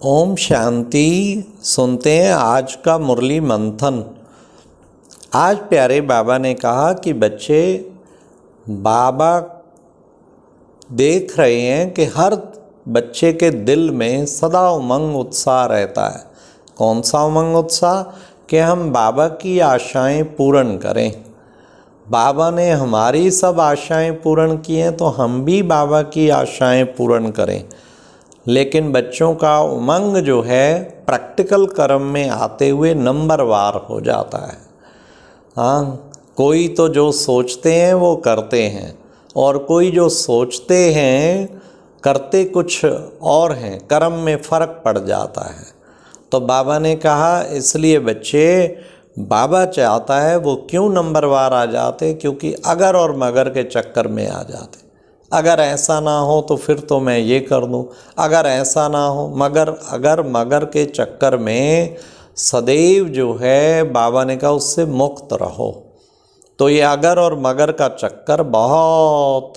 ओम शांति। सुनते हैं आज का मुरली मंथन। आज प्यारे बाबा ने कहा कि बच्चे, बाबा देख रहे हैं कि हर बच्चे के दिल में सदा उमंग उत्साह रहता है। कौन सा उमंग उत्साह? कि हम बाबा की आशाएं पूर्ण करें। बाबा ने हमारी सब आशाएं पूर्ण की हैं, तो हम भी बाबा की आशाएं पूर्ण करें। लेकिन बच्चों का उमंग जो है प्रैक्टिकल कर्म में आते हुए नंबरवार हो जाता है। हाँ, कोई तो जो सोचते हैं वो करते हैं, और कोई जो सोचते हैं करते कुछ और हैं, कर्म में फ़र्क पड़ जाता है। तो बाबा ने कहा इसलिए बच्चे, बाबा चाहता है वो क्यों नंबरवार आ जाते? क्योंकि अगर और मगर के चक्कर में आ जाते। अगर ऐसा ना हो तो फिर तो मैं ये कर दूँ, अगर ऐसा ना हो, अगर मगर के चक्कर में सदैव जो है बाबा ने कहा उससे मुक्त रहो। तो ये अगर और मगर का चक्कर बहुत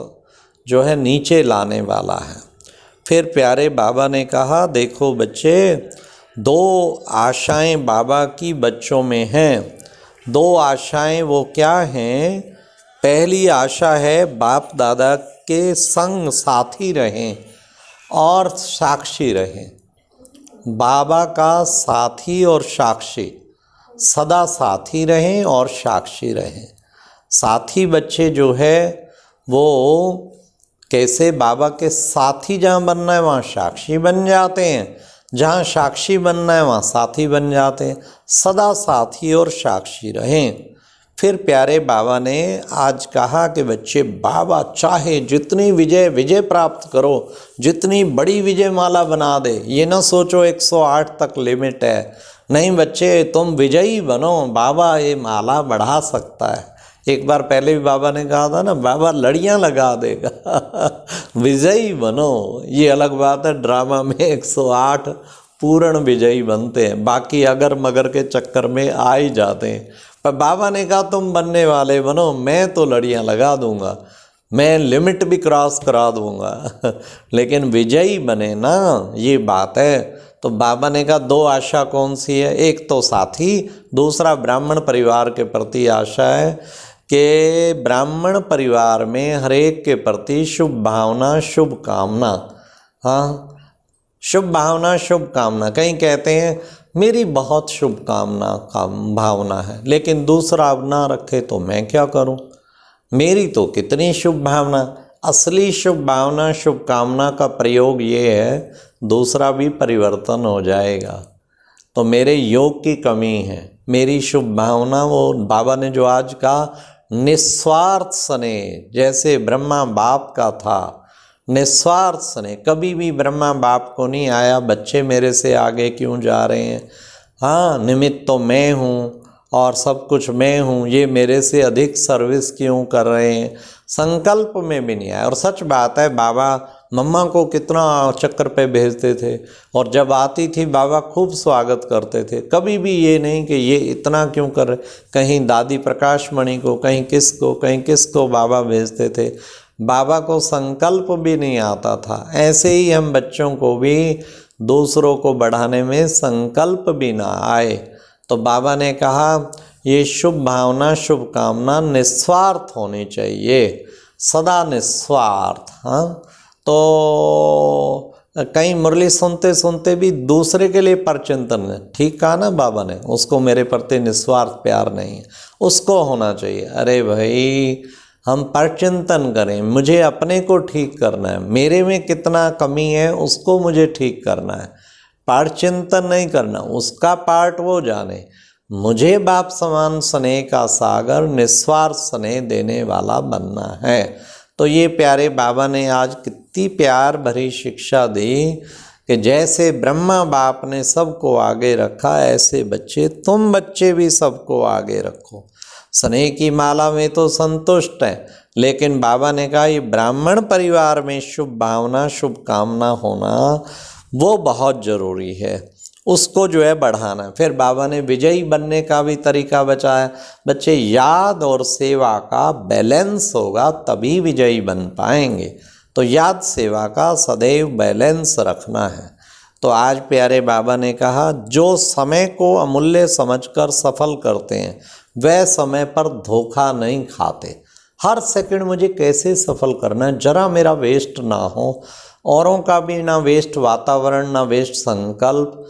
जो है नीचे लाने वाला है। फिर प्यारे बाबा ने कहा देखो बच्चे, दो आशाएं बाबा की बच्चों में हैं। दो आशाएं वो क्या हैं? पहली आशा है बाप दादा के संग साथी रहें और साक्षी रहें। बाबा का साथी और साक्षी, सदा साथी रहें और साक्षी रहें। साथी बच्चे जो है वो कैसे? बाबा के साथी जहाँ बनना है वहाँ साक्षी बन जाते हैं, जहाँ साक्षी बनना है वहाँ साथी बन जाते हैं। सदा साथी और साक्षी रहें। फिर प्यारे बाबा ने आज कहा कि बच्चे, बाबा चाहे जितनी विजय प्राप्त करो, जितनी बड़ी विजय माला बना दे, ये ना सोचो 108 तक लिमिट है। नहीं बच्चे, तुम विजयी बनो, बाबा ये माला बढ़ा सकता है। एक बार पहले भी बाबा ने कहा था ना, बाबा लड़ियां लगा देगा। विजयी बनो। ये अलग बात है, ड्रामा में 108 पूर्ण विजयी बनते हैं, बाकी अगर मगर के चक्कर में आ ही जाते हैं। पर बाबा ने कहा तुम बनने वाले बनो, मैं तो लड़ियां लगा दूंगा, मैं लिमिट भी क्रॉस करा दूंगा। लेकिन विजयी बने ना, ये बात है। तो बाबा ने कहा दो आशा कौन सी है? एक तो साथी, दूसरा ब्राह्मण परिवार के प्रति आशा है कि ब्राह्मण परिवार में हर एक के प्रति शुभ भावना, शुभ कामना। हाँ, शुभ भावना, शुभ कामना। कहीं कहते हैं मेरी बहुत शुभकामना भावना है, लेकिन दूसरा अब ना रखे तो मैं क्या करूं? मेरी तो कितनी शुभ भावना। असली शुभ भावना, शुभ कामना का प्रयोग ये है, दूसरा भी परिवर्तन हो जाएगा। तो मेरे योग की कमी है। मेरी शुभ भावना, वो बाबा ने जो आज कहा, निस्वार्थ स्नेह, जैसे ब्रह्मा बाप का था निस्वार्थ स्नेह। कभी भी ब्रह्मा बाप को नहीं आया बच्चे मेरे से आगे क्यों जा रहे हैं, हाँ निमित्त तो मैं हूँ और सब कुछ मैं हूँ, ये मेरे से अधिक सर्विस क्यों कर रहे हैं, संकल्प में भी नहीं आया। और सच बात है, बाबा मम्मा को कितना चक्कर पे भेजते थे, और जब आती थी बाबा खूब स्वागत करते थे। कभी भी ये नहीं कि ये इतना क्यों कर रहे, कहीं दादी प्रकाश मणि को, कहीं किसको बाबा भेजते थे। बाबा को संकल्प भी नहीं आता था। ऐसे ही हम बच्चों को भी दूसरों को बढ़ाने में संकल्प भी ना आए। तो बाबा ने कहा ये शुभ भावना, शुभ कामना निस्वार्थ होनी चाहिए, सदा निस्वार्थ। हाँ, तो कहीं मुरली सुनते सुनते भी दूसरे के लिए परचिंतन, ठीक कहा ना बाबा ने, उसको मेरे प्रति निस्वार्थ प्यार नहीं है, उसको होना चाहिए। अरे भाई, हम परचिंतन करें, मुझे अपने को ठीक करना है, मेरे में कितना कमी है उसको मुझे ठीक करना है। परचिंतन नहीं करना, उसका पार्ट वो जाने। मुझे बाप समान स्नेह का सागर, निस्वार्थ स्नेह देने वाला बनना है। तो ये प्यारे बाबा ने आज कितनी प्यार भरी शिक्षा दी कि जैसे ब्रह्मा बाप ने सबको आगे रखा, ऐसे बच्चे, तुम बच्चे भी सबको आगे रखो। स्नेह की माला में तो संतुष्ट है, लेकिन बाबा ने कहा ये ब्राह्मण परिवार में शुभ भावना, शुभ कामना होना वो बहुत ज़रूरी है, उसको जो है बढ़ाना। फिर बाबा ने विजयी बनने का भी तरीका बताया। बच्चे, याद और सेवा का बैलेंस होगा तभी विजयी बन पाएंगे। तो याद सेवा का सदैव बैलेंस रखना है। तो आज प्यारे बाबा ने कहा, जो समय को अमूल्य समझकर सफल करते हैं वह समय पर धोखा नहीं खाते। हर सेकंड मुझे कैसे सफल करना है, जरा मेरा वेस्ट ना हो, औरों का भी ना वेस्ट वातावरण, ना वेस्ट संकल्प।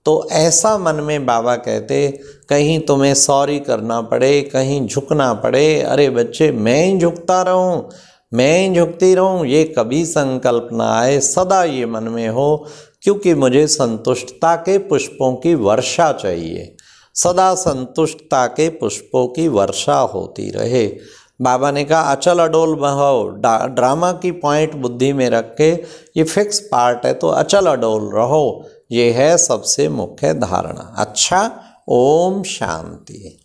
तो ऐसा मन में बाबा कहते, कहीं तुम्हें सॉरी करना पड़े, कहीं झुकना पड़े, अरे बच्चे मैं ही झुकता रहूं, मैं ही झुकती रहूं, ये कभी संकल्प ना आए। सदा ये मन में हो, क्योंकि मुझे संतुष्टता के पुष्पों की वर्षा चाहिए। सदा संतुष्टता के पुष्पों की वर्षा होती रहे। बाबा ने कहा अचल अडोल बहो, ड्रामा की पॉइंट बुद्धि में रख के, ये फिक्स पार्ट है तो अचल अडोल रहो, ये है सबसे मुख्य धारणा। अच्छा, ओम शांति।